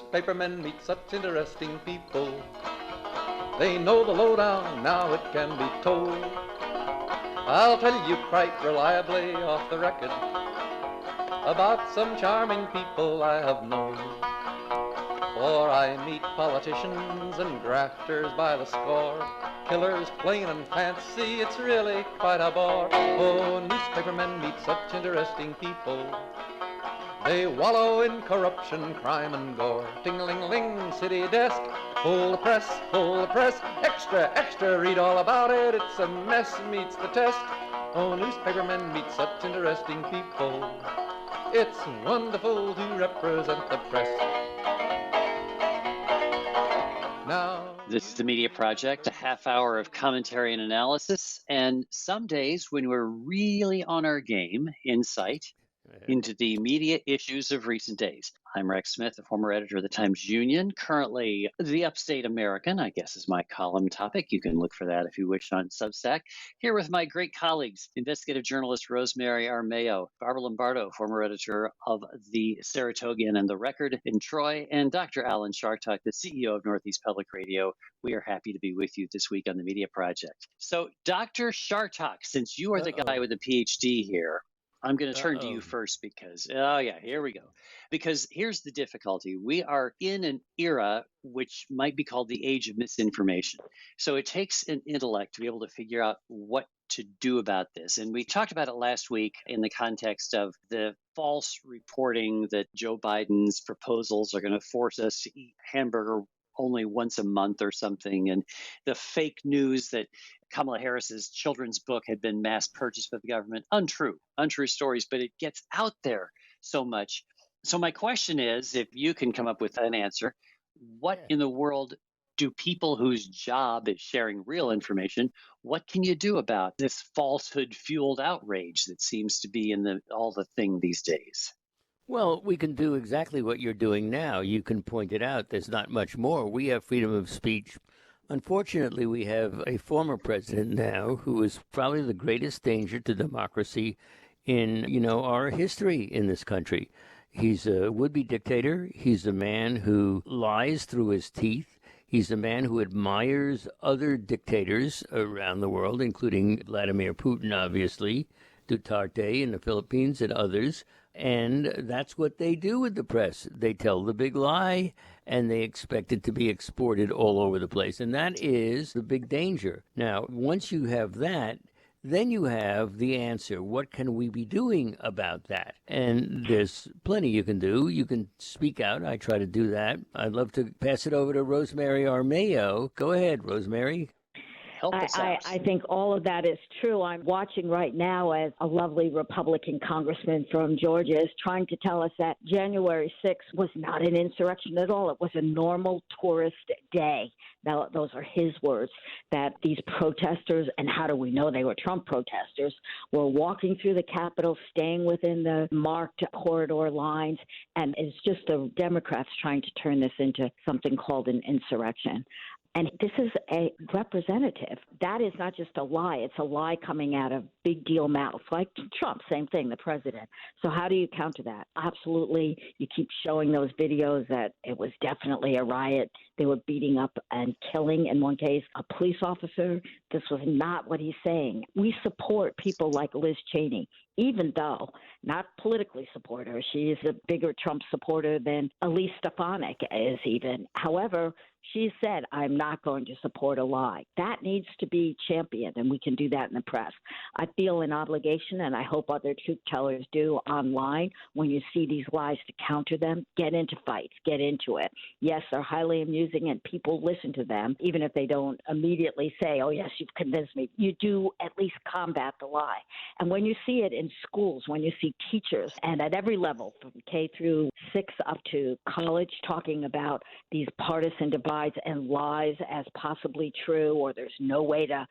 newspapermen meet such interesting people. They know the lowdown, now it can be told. I'll tell you quite reliably off the record about some charming people I have known. For I meet politicians and grafters by the score, killers plain and fancy, it's really quite a bore. Oh, newspapermen meet such interesting people. They wallow in corruption, crime and gore. Ting-a-ling-a-ling, city desk, full the press, extra, extra, read all about it, it's a mess, meets the test. Oh, newspapermen meet such interesting people. It's wonderful to represent the press. Now, this is the Media Project, a half hour of commentary and analysis, and some days when we're really on our game, insight into the media issues of recent days. I'm Rex Smith, a former editor of the Times-Union, currently the Upstate American, I guess is my column topic. You can look for that if you wish on Substack. Here with my great colleagues, investigative journalist Rosemary Armayo, Barbara Lombardo, former editor of the Saratogian and the Record in Troy, and Dr. Alan Chartock, the CEO of Northeast Public Radio. We are happy to be with you this week on the Media Project. So, Dr. Chartock, since you are the guy with the PhD here, I'm going to turn to you first because, here we go. Because here's the difficulty. We are in an era which might be called the Age of Misinformation. So it takes an intellect to be able to figure out what to do about this. And we talked about it last week in the context of the false reporting that Joe Biden's proposals are going to force us to eat hamburger only once a month or something, and the fake news that Kamala Harris's children's book had been mass purchased by the government. Untrue stories, but it gets out there so much. So my question is, if you can come up with an answer, what in the world do people whose job is sharing real information, what can you do about this falsehood-fueled outrage that seems to be in all the thing these days? Well, we can do exactly what you're doing now. You can point it out. There's not much more. We have freedom of speech. Unfortunately, we have a former president now who is probably the greatest danger to democracy in, our history in this country. He's a would-be dictator. He's a man who lies through his teeth. He's a man who admires other dictators around the world, including Vladimir Putin, obviously, Duterte in the Philippines and others. And that's what they do with the press. They tell the big lie, and they expect it to be exported all over the place. And that is the big danger. Now, once you have that, then you have the answer. What can we be doing about that? And there's plenty you can do. You can speak out. I try to do that. I'd love to pass it over to Rosemary Armayo. Go ahead, Rosemary. I think all of that is true. I'm watching right now as a lovely Republican congressman from Georgia is trying to tell us that January 6th was not an insurrection at all. It was a normal tourist day. Now, those are his words, that these protesters, and how do we know they were Trump protesters, were walking through the Capitol, staying within the marked corridor lines, and it's just the Democrats trying to turn this into something called an insurrection. And this is a representative. That is not just a lie. It's a lie coming out of big deal mouths, like Trump, same thing, the president. So how do you counter that? Absolutely. You keep showing those videos that it was definitely a riot. They were beating up and killing, in one case, a police officer. This was not what he's saying. We support people like Liz Cheney, even though not politically support her. She is a bigger Trump supporter than Elise Stefanik is even. However, she said, I'm not going to support a lie. That needs to be championed, and we can do that in the press. I feel an obligation, and I hope other truth tellers do online, when you see these lies, to counter them. Get into fights. Get into it. Yes, they're highly amusing, and people listen to them, even if they don't immediately say, oh, yes, you've convinced me. You do at least combat the lie. And when you see it in schools, when you see teachers, and at every level, from K through 6 up to college, talking about these partisan divides and lies as possibly true, or there's no way to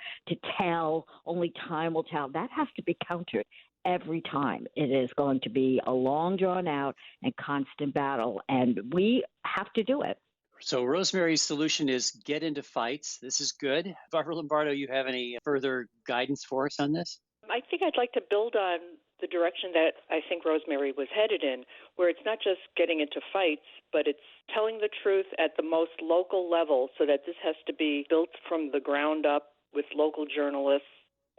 tell, only time will tell, that has to be countered every time. It is going to be a long, drawn-out and constant battle, and we have to do it. So Rosemary's solution is get into fights. This is good. Barbara Lombardo, you have any further guidance for us on this? I think I'd like to build on the direction that I think Rosemary was headed in, where it's not just getting into fights, but it's telling the truth at the most local level, so that this has to be built from the ground up with local journalists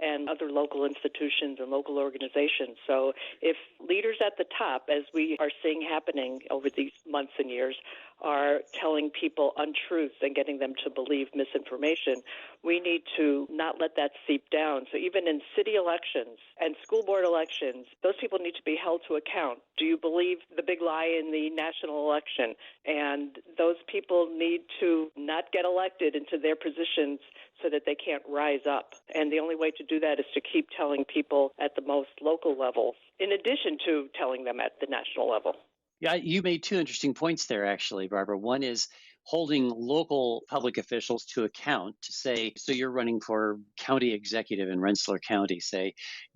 and other local institutions and local organizations. So if leaders at the top, as we are seeing happening over these months and years, are telling people untruths and getting them to believe misinformation, we need to not let that seep down. So even in city elections and school board elections, those people need to be held to account. Do you believe the big lie in the national election? And those people need to not get elected into their positions so that they can't rise up. And the only way to do that is to keep telling people at the most local levels, in addition to telling them at the national level. Yeah, you made two interesting points there, actually, Barbara. One is holding local public officials to account to say, so you're running for county executive in Rensselaer County, say,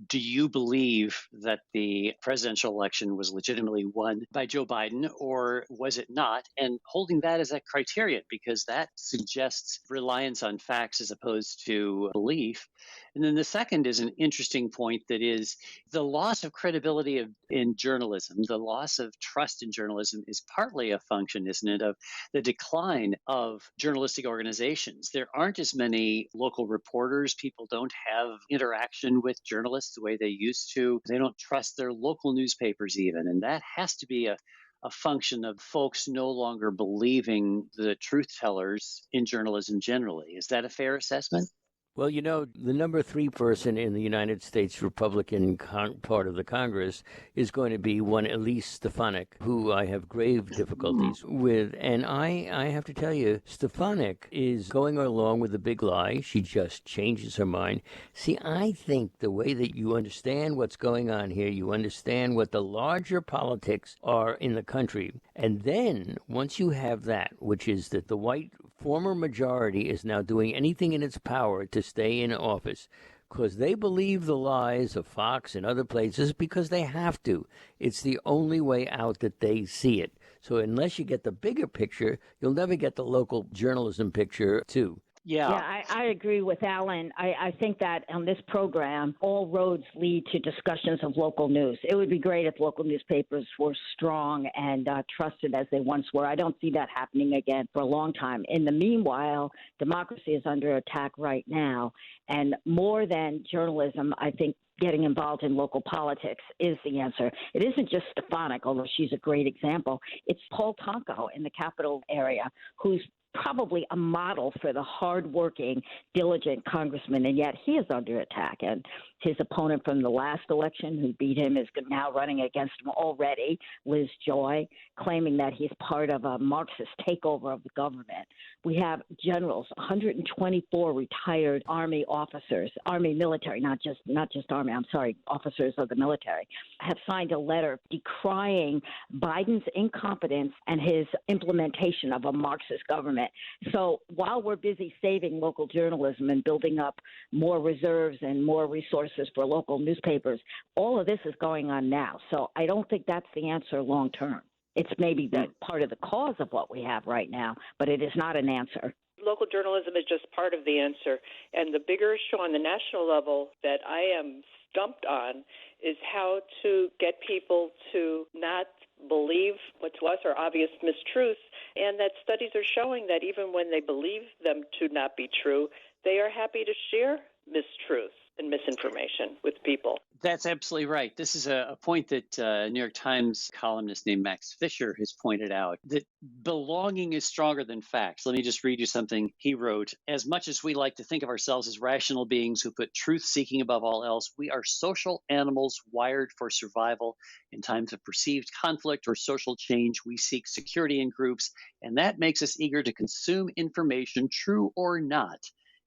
do you believe that the presidential election was legitimately won by Joe Biden or was it not? And holding that as a criterion, because that suggests reliance on facts as opposed to belief. And then the second is an interesting point, that is the loss of credibility in journalism, the loss of trust in journalism is partly a function, isn't it, of the decline of journalistic organizations. There aren't as many local reporters. People don't have interaction with journalists the way they used to. They don't trust their local newspapers even. And that has to be a function of folks no longer believing the truth tellers in journalism generally. Is that a fair assessment? Well, you know, the number 3 person in the United States Republican part of the Congress is going to be one Elise Stefanik, who I have grave difficulties with. And I have to tell you, Stefanik is going along with the big lie. She just changes her mind. See, I think the way that you understand what's going on here, you understand what the larger politics are in the country. And then once you have that, which is that the white former majority is now doing anything in its power to stay in office because they believe the lies of Fox and other places because they have to. It's the only way out that they see it. So unless you get the bigger picture, you'll never get the local journalism picture too. Yeah, I agree with Alan. I think that on this program, all roads lead to discussions of local news. It would be great if local newspapers were strong and trusted as they once were. I don't see that happening again for a long time. In the meanwhile, democracy is under attack right now. And more than journalism, I think getting involved in local politics is the answer. It isn't just Stefanik, although she's a great example. It's Paul Tonko in the Capitol area, who's probably a model for the hardworking, diligent congressman, and yet he is under attack. And his opponent from the last election, who beat him, is now running against him already, Liz Joy, claiming that he's part of a Marxist takeover of the government. We have generals, 124 retired Army officers, Army military, not just Army, officers of the military, have signed a letter decrying Biden's incompetence and his implementation of a Marxist government. So while we're busy saving local journalism and building up more reserves and more resources for local newspapers, all of this is going on now. So I don't think that's the answer long term. It's maybe the part of the cause of what we have right now, but it is not an answer. Local journalism is just part of the answer. And the bigger issue on the national level that I am stumped on is how to get people to not believe what to us are obvious mistruths, and that studies are showing that even when they believe them to not be true, they are happy to share mistruths and misinformation with people. That's absolutely right. This is a point that New York Times columnist named Max Fisher has pointed out, that belonging is stronger than facts. Let me just read you something he wrote. As much as we like to think of ourselves as rational beings who put truth-seeking above all else, we are social animals wired for survival. In times of perceived conflict or social change, we seek security in groups, and that makes us eager to consume information, true or not,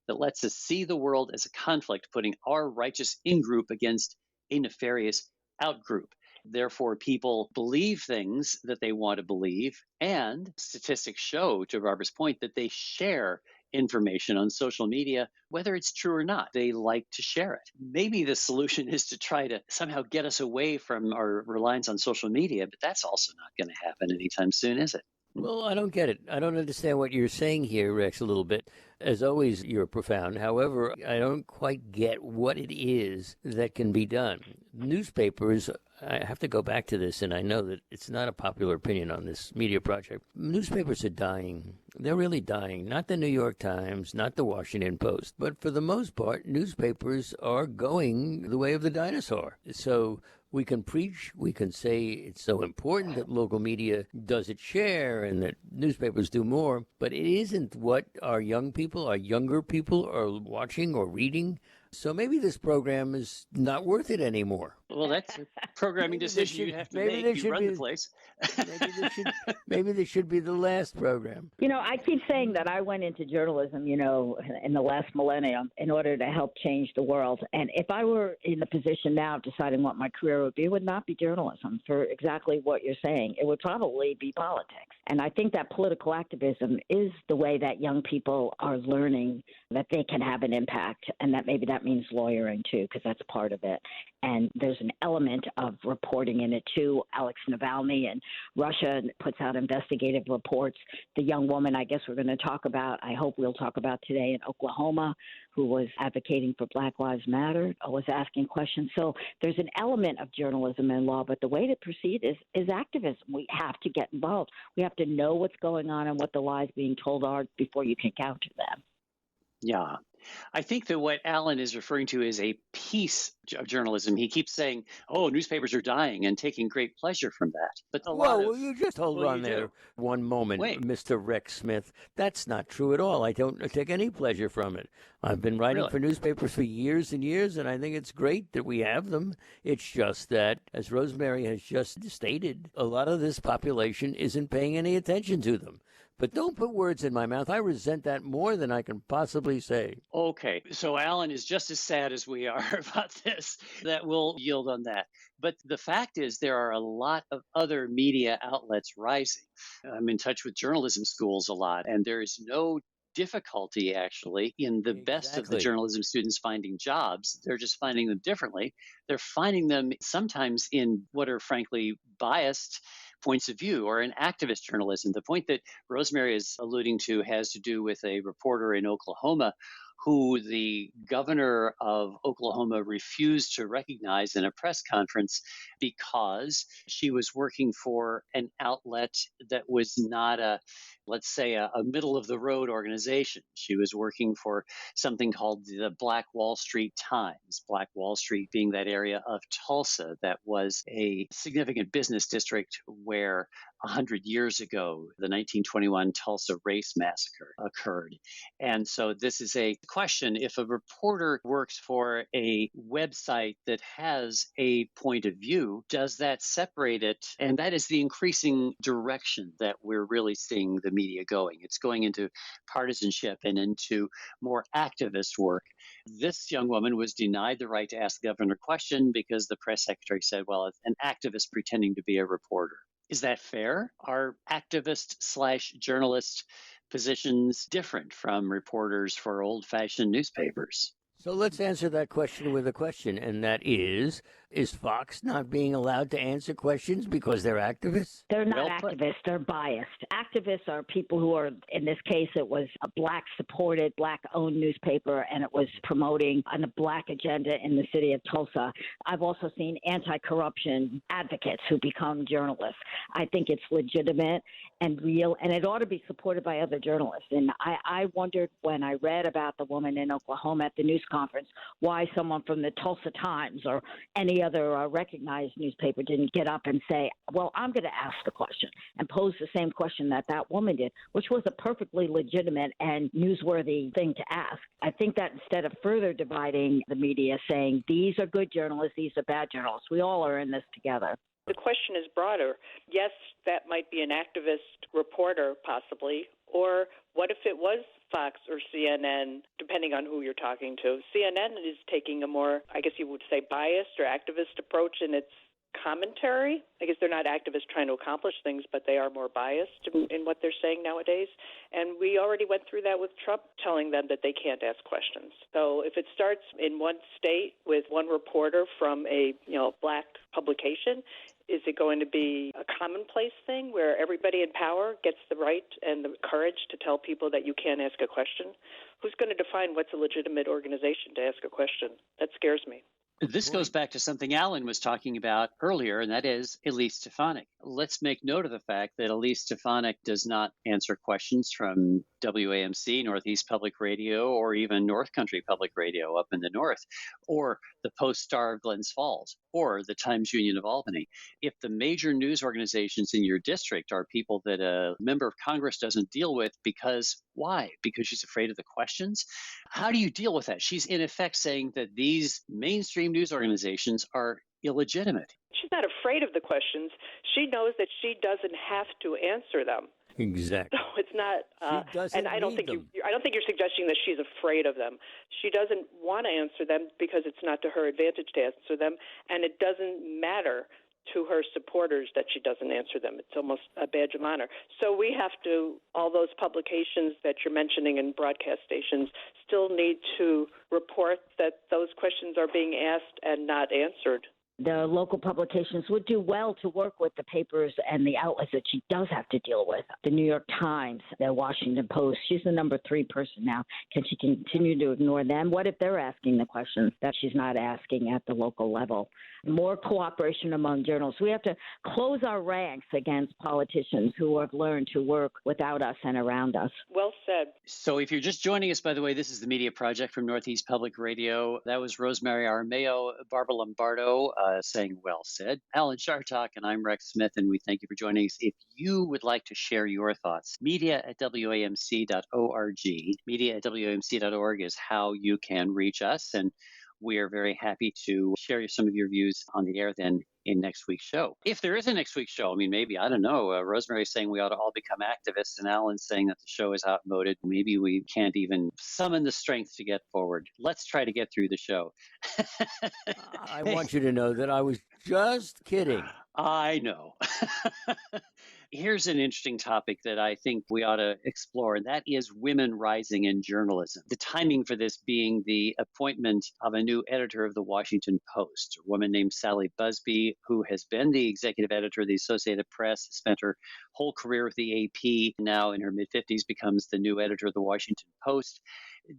that lets us see the world as a conflict, putting our righteous in-group against a nefarious out-group. Therefore, people believe things that they want to believe, and statistics show, to Barbara's point, that they share information on social media, whether it's true or not. They like to share it. Maybe the solution is to try to somehow get us away from our reliance on social media, but that's also not going to happen anytime soon, is it? Well, I don't get it. I don't understand what you're saying here, Rex, a little bit. As always, you're profound. However, I don't quite get what it is that can be done. Newspapers, I have to go back to this, and I know that it's not a popular opinion on this media project. Newspapers are dying. They're really dying. Not the New York Times, not the Washington Post, but for the most part, newspapers are going the way of the dinosaur. So we can preach, we can say it's so important that local media does its share and that newspapers do more, but it isn't what our young people, our younger people are watching or reading. So maybe this program is not worth it anymore. Well, that's a programming decision you have to make. You run the place. Maybe this should be the last program. I keep saying that I went into journalism, in the last millennium in order to help change the world. And if I were in the position now of deciding what my career would be, it would not be journalism for exactly what you're saying. It would probably be politics. And I think that political activism is the way that young people are learning that they can have an impact, and that maybe that means lawyering too, because that's part of it. And there's an element of reporting in it too. Alex Navalny in Russia puts out investigative reports. The young woman I guess we're going to talk about, I hope we'll talk about today in Oklahoma, who was advocating for Black Lives Matter, was asking questions. So there's an element of journalism in law, but the way to proceed is activism. We have to get involved. We have to know what's going on and what the lies being told are before you can counter them. Yeah. I think that what Alan is referring to is a piece of journalism. He keeps saying, "Oh, newspapers are dying," and taking great pleasure from that. But will you just hold on there one moment, Mr. Rex Smith? That's not true at all. I don't take any pleasure from it. I've been writing for newspapers for years and years, and I think it's great that we have them. It's just that, as Rosemary has just stated, a lot of this population isn't paying any attention to them. But don't put words in my mouth. I resent that more than I can possibly say. Okay, so Alan is just as sad as we are about this. That will yield on that. But the fact is there are a lot of other media outlets rising. I'm in touch with journalism schools a lot, and there is no difficulty actually in the best of the journalism students finding jobs. They're just finding them differently. They're finding them sometimes in what are frankly biased points of view or in activist journalism. The point that Rosemary is alluding to has to do with a reporter in Oklahoma who the governor of Oklahoma refused to recognize in a press conference because she was working for an outlet that was not let's say, a middle of the road organization. She was working for something called the Black Wall Street Times, Black Wall Street being that area of Tulsa that was a significant business district where 100 years ago, the 1921 Tulsa race massacre occurred. And so this is a question. If a reporter works for a website that has a point of view, does that separate it? And that is the increasing direction that we're really seeing the media going. It's going into partisanship and into more activist work. This young woman was denied the right to ask the governor a question because the press secretary said, well, it's an activist pretending to be a reporter. Is that fair? Are activist/journalist positions different from reporters for old-fashioned newspapers? So let's answer that question with a question, and that is Fox not being allowed to answer questions because they're activists? They're not activists. They're biased. Activists are people who are, in this case, it was a Black-supported, Black-owned newspaper, and it was promoting a Black agenda in the city of Tulsa. I've also seen anti-corruption advocates who become journalists. I think it's legitimate and real, and it ought to be supported by other journalists. And I wondered when I read about the woman in Oklahoma at the news conference why someone from the Tulsa Times or any other recognized newspaper didn't get up and say, well, I'm going to ask the question and pose the same question that woman did, which was a perfectly legitimate and newsworthy thing to ask. I think that instead of further dividing the media, saying these are good journalists, these are bad journalists, we all are in this together. The question is broader. Yes, that might be an activist reporter, possibly. Or what if it was Fox or CNN, depending on who you're talking to? CNN is taking a more, I guess you would say, biased or activist approach in its commentary. I guess they're not activists trying to accomplish things, but they are more biased in what they're saying nowadays. And we already went through that with Trump telling them that they can't ask questions. So if it starts in one state with one reporter from a Black publication, Is it going to be a commonplace thing where everybody in power gets the right and the courage to tell people that you can't ask a question? Who's going to define what's a legitimate organization to ask a question? That scares me. This goes back to something Alan was talking about earlier, and that is Elise Stefanik. Let's make note of the fact that Elise Stefanik does not answer questions from WAMC, Northeast Public Radio, or even North Country Public Radio up in the north, or the Post-Star of Glens Falls, or the Times-Union of Albany. If the major news organizations in your district are people that a member of Congress doesn't deal with, why? Because she's afraid of the questions? How do you deal with that? She's in effect saying that these mainstream news organizations are illegitimate. She's not afraid of the questions. She knows that she doesn't have to answer them. Exactly. So it's not, and I don't think you're suggesting that she's afraid of them. She doesn't want to answer them because it's not to her advantage to answer them, and it doesn't matter to her supporters that she doesn't answer them. It's almost a badge of honor. So we have to, all those publications that you're mentioning in broadcast stations still need to report that those questions are being asked and not answered. The local publications would do well to work with the papers and the outlets that she does have to deal with. The New York Times, the Washington Post, she's the number 3 person now. Can she continue to ignore them? What if they're asking the questions that she's not asking at the local level? More cooperation among journalists. We have to close our ranks against politicians who have learned to work without us and around us. Well said. So if you're just joining us, by the way, this is the Media Project from Northeast Public Radio. That was Rosemary Armeo, Barbara Lombardo, saying well said. Alan Chartok, and I'm Rex Smith, and we thank you for joining us. If you would like to share your thoughts, media@wamc.org. Media@wamc.org is how you can reach us, and we are very happy to share some of your views on the air then in next week's show. If there is a next week's show, maybe, I don't know, Rosemary's saying we ought to all become activists, and Alan's saying that the show is outmoded. Maybe we can't even summon the strength to get forward. Let's try to get through the show. I want you to know that I was just kidding. I know. Here's an interesting topic that I think we ought to explore, and that is women rising in journalism. The timing for this being the appointment of a new editor of the Washington Post, a woman named Sally Busby, who has been the executive editor of the Associated Press, spent her whole career with the AP, now in her mid-50s becomes the new editor of the Washington Post.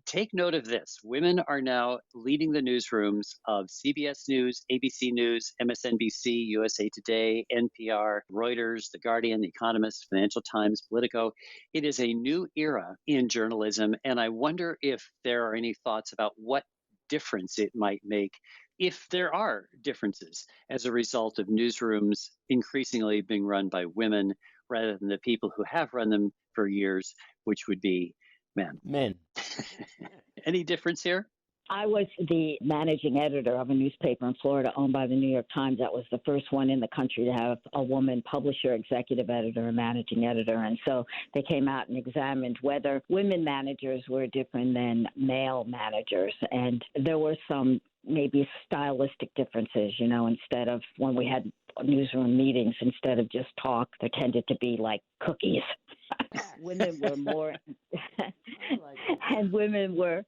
Take note of this. Women are now leading the newsrooms of CBS News, ABC News, MSNBC, USA Today, NPR, Reuters, The Guardian, The Economist, Financial Times, Politico. It is a new era in journalism, and I wonder if there are any thoughts about what difference it might make, if there are differences as a result of newsrooms increasingly being run by women rather than the people who have run them for years, which would be men. Any difference here? I was the managing editor of a newspaper in Florida owned by the New York Times. That was the first one in the country to have a woman publisher, executive editor, and managing editor. And so they came out and examined whether women managers were different than male managers. And there were some maybe stylistic differences, instead of when we had newsroom meetings, instead of just talk, there tended to be like cookies. Women were more, and women were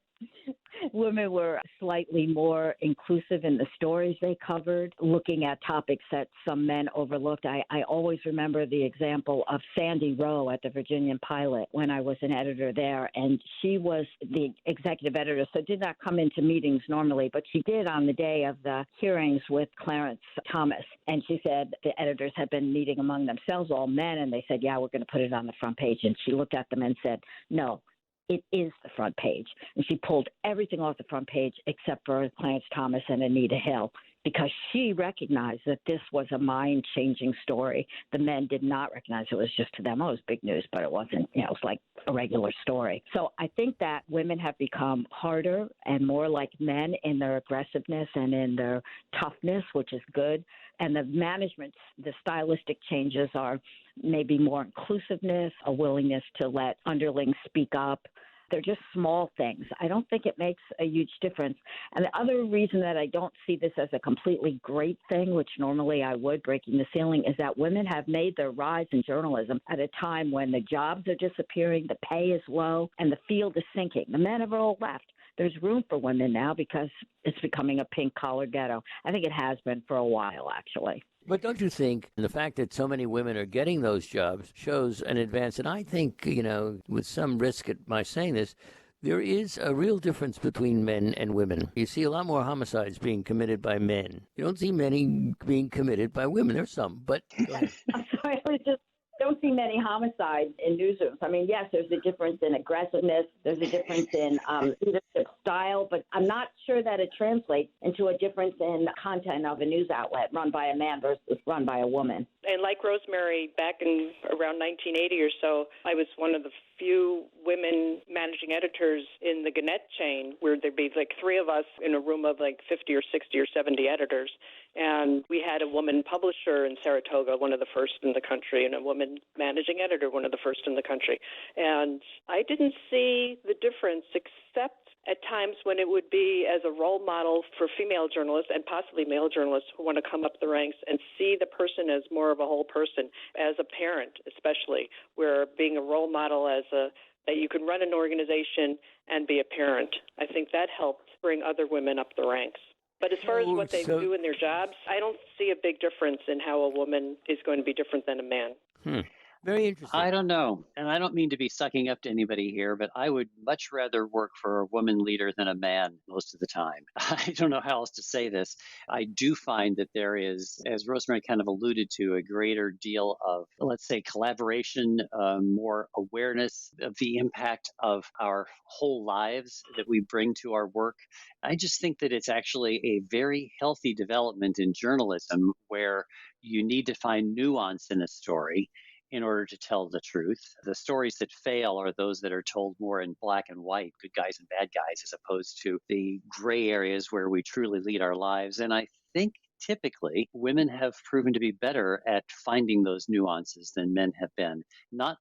slightly more inclusive in the stories they covered, looking at topics that some men overlooked. I always remember the example of Sandy Rowe at the Virginian Pilot when I was an editor there, and she was the executive editor, so did not come into meetings normally, but she did on the day of the hearings with Clarence Thomas. And she said the editors had been meeting among themselves, all men, and they said, yeah, we're going to put it on the front page. And she looked at them and said, no, it is the front page. And she pulled everything off the front page except for Clarence Thomas and Anita Hill, because she recognized that this was a mind-changing story. The men did not recognize it was just to them. Oh, it was big news, but it wasn't, it was like a regular story. So I think that women have become harder and more like men in their aggressiveness and in their toughness, which is good. And the management, the stylistic changes are maybe more inclusiveness, a willingness to let underlings speak up. They're just small things. I don't think it makes a huge difference. And the other reason that I don't see this as a completely great thing, which normally I would, breaking the ceiling, is that women have made their rise in journalism at a time when the jobs are disappearing, the pay is low, and the field is sinking. The men have all left. There's room for women now because it's becoming a pink-collar ghetto. I think it has been for a while, actually. But don't you think the fact that so many women are getting those jobs shows an advance? And I think, with some risk at my saying this, there is a real difference between men and women. You see a lot more homicides being committed by men. You don't see many being committed by women. There's some, but go ahead. I'm sorry, I was just don't see many homicides in newsrooms. I mean, yes, there's a difference in aggressiveness. There's a difference in leadership style, but I'm not sure that it translates into a difference in content of a news outlet run by a man versus run by a woman. And like Rosemary, back in around 1980 or so, I was one of the few women managing editors in the Gannett chain, where there'd be like three of us in a room of like 50 or 60 or 70 editors. And we had a woman publisher in Saratoga, one of the first in the country, and a woman managing editor, one of the first in the country. And I didn't see the difference except at times when it would be as a role model for female journalists and possibly male journalists who want to come up the ranks and see the person as more of a whole person, as a parent especially, where being a role model that you can run an organization and be a parent. I think that helped bring other women up the ranks. But as far as what they do in their jobs, I don't see a big difference in how a woman is going to be different than a man. Very interesting. I don't know. And I don't mean to be sucking up to anybody here, but I would much rather work for a woman leader than a man most of the time. I don't know how else to say this. I do find that there is, as Rosemary kind of alluded to, a greater deal of, let's say, collaboration, more awareness of the impact of our whole lives that we bring to our work. I just think that it's actually a very healthy development in journalism where you need to find nuance in a story in order to tell the truth. The stories that fail are those that are told more in black and white, good guys and bad guys, as opposed to the gray areas where we truly lead our lives. And I think typically women have proven to be better at finding those nuances than men have been.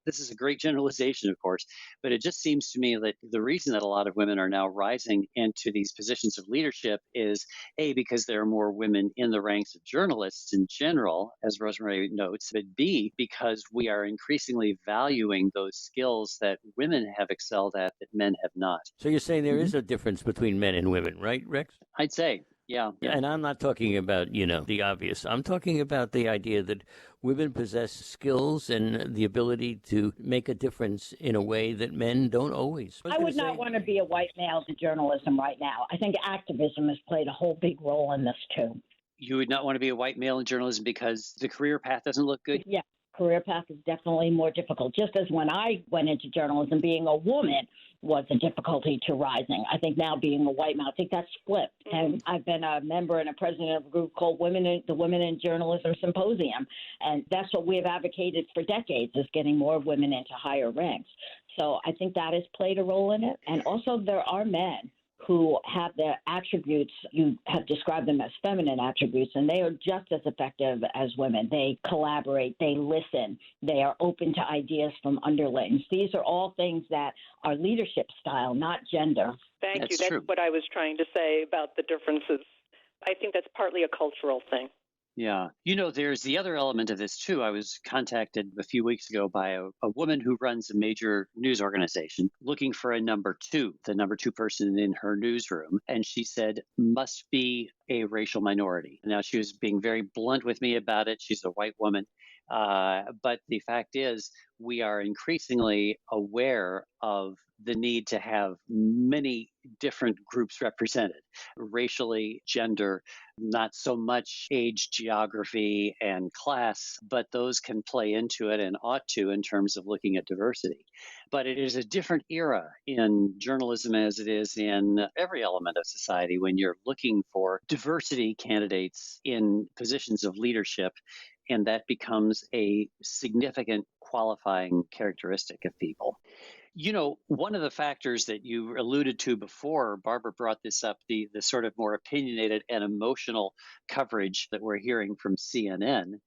This is a great generalization, of course, but it just seems to me that the reason that a lot of women are now rising into these positions of leadership is A, because there are more women in the ranks of journalists in general, as Rosemary notes, but B, because we are increasingly valuing those skills that women have excelled at that men have not. So you're saying there is a difference between men and women, right, Rex? I'd say. Yeah. And I'm not talking about, the obvious. I'm talking about the idea that women possess skills and the ability to make a difference in a way that men don't always. I would not want to be a white male to journalism right now. I think activism has played a whole big role in this, too. You would not want to be a white male in journalism because the career path doesn't look good? Yeah. Career path is definitely more difficult. Just as when I went into journalism, being a woman was a difficulty to rising. I think now being a white male, I think that's flipped. And I've been a member and a president of a group called the Women in Journalism Symposium. And that's what we have advocated for decades, is getting more women into higher ranks. So I think that has played a role in it. And also there are men who have the attributes, you have described them as feminine attributes, and they are just as effective as women. They collaborate, they listen, they are open to ideas from underlings. These are all things that are leadership style, not gender. Thank you. That's true. What I was trying to say about the differences. I think that's partly a cultural thing. Yeah. There's the other element of this, too. I was contacted a few weeks ago by a woman who runs a major news organization looking for the number two person in her newsroom. And she said, must be a racial minority. Now, she was being very blunt with me about it. She's a white woman. But the fact is, we are increasingly aware of the need to have many different groups represented, racially, gender, not so much age, geography, and class, but those can play into it and ought to in terms of looking at diversity. But it is a different era in journalism as it is in every element of society when you're looking for diversity candidates in positions of leadership. And that becomes a significant qualifying characteristic of people. One of the factors that you alluded to before, Barbara brought this up, the sort of more opinionated and emotional coverage that we're hearing from CNN.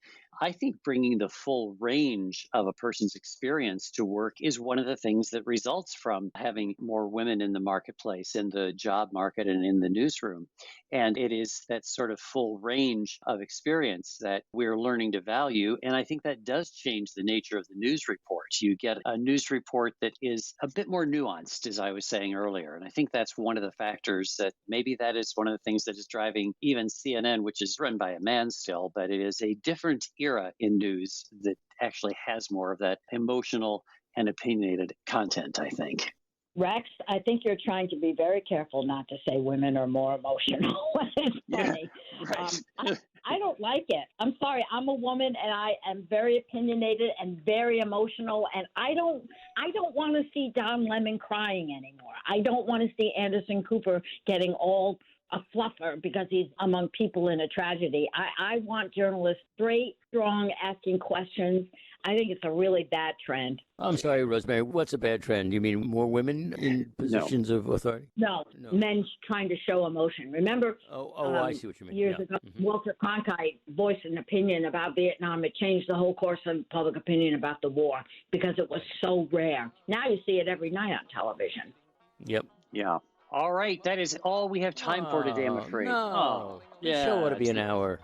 I think bringing the full range of a person's experience to work is one of the things that results from having more women in the marketplace, in the job market, and in the newsroom. And it is that sort of full range of experience that we're learning to value. And I think that does change the nature of the news reports. You get a news report that is is a bit more nuanced, as I was saying earlier. And I think that's one of the factors that maybe that is one of the things that is driving even CNN, which is run by a man still, but it is a different era in news that actually has more of that emotional and opinionated content, I think. Rex, I think you're trying to be very careful not to say women are more emotional. It's funny. Yeah, right. I don't like it. I'm sorry. I'm a woman, and I am very opinionated and very emotional. And I don't want to see Don Lemon crying anymore. I don't want to see Anderson Cooper getting all a fluffer because he's among people in a tragedy. I want journalists straight, strong, asking questions. I think it's a really bad trend. I'm sorry, Rosemary. What's a bad trend? You mean more women in positions of authority? No, men trying to show emotion. Remember? I see what you mean. Years ago, Walter Cronkite voiced an opinion about Vietnam. It changed the whole course of public opinion about the war because it was so rare. Now you see it every night on television. Yep. Yeah. All right. That is all we have time for today, I'm afraid. No. The show ought to be an hour.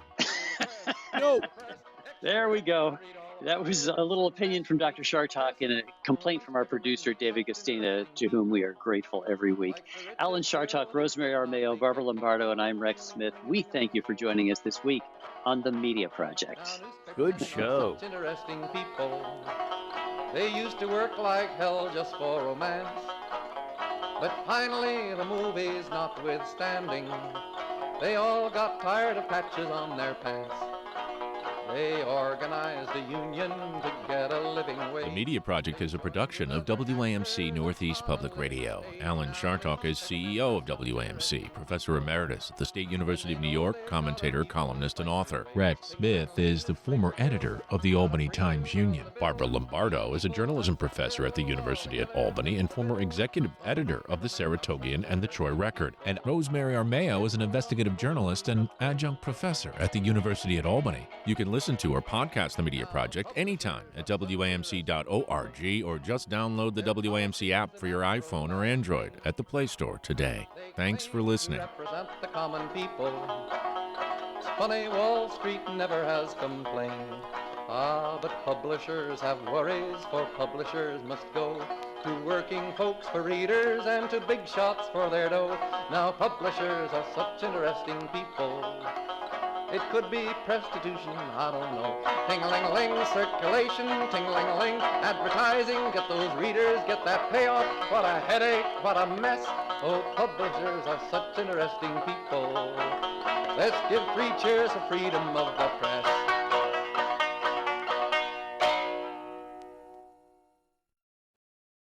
No. There we go. That was a little opinion from Dr. Shartok and a complaint from our producer, David Gastina, to whom we are grateful every week. Alan Shartok, Rosemary Armeo, Barbara Lombardo, and I'm Rex Smith. We thank you for joining us this week on The Media Project. Good show. Such interesting people. They used to work like hell just for romance. But finally, the movies notwithstanding, they all got tired of patches on their pants. They organized a union to get a living wage. The Media Project is a production of WAMC Northeast Public Radio. Alan Shartok is CEO of WAMC, Professor Emeritus at the State University of New York, commentator, columnist, and author. Rex Smith is the former editor of the Albany Times-Union. Barbara Lombardo is a journalism professor at the University at Albany and former executive editor of the Saratogian and the Troy Record. And Rosemary Armeo is an investigative journalist and adjunct professor at the University at Albany. You can listen to or podcast The Media Project anytime at WAMC.org or just download the WAMC app for your iPhone or Android at the Play Store today. Thanks for listening. Represent the common people. It's funny, Wall Street never has complained. But publishers have worries, for publishers must go to working folks for readers and to big shots for their dough. Now publishers are such interesting people. It could be prostitution, I don't know. Ting-a-ling-a-ling, circulation, ting-a-ling-a-ling, advertising, get those readers, get that payoff. What a headache, what a mess. Oh, publishers are such interesting people. Let's give 3 cheers for freedom of the press.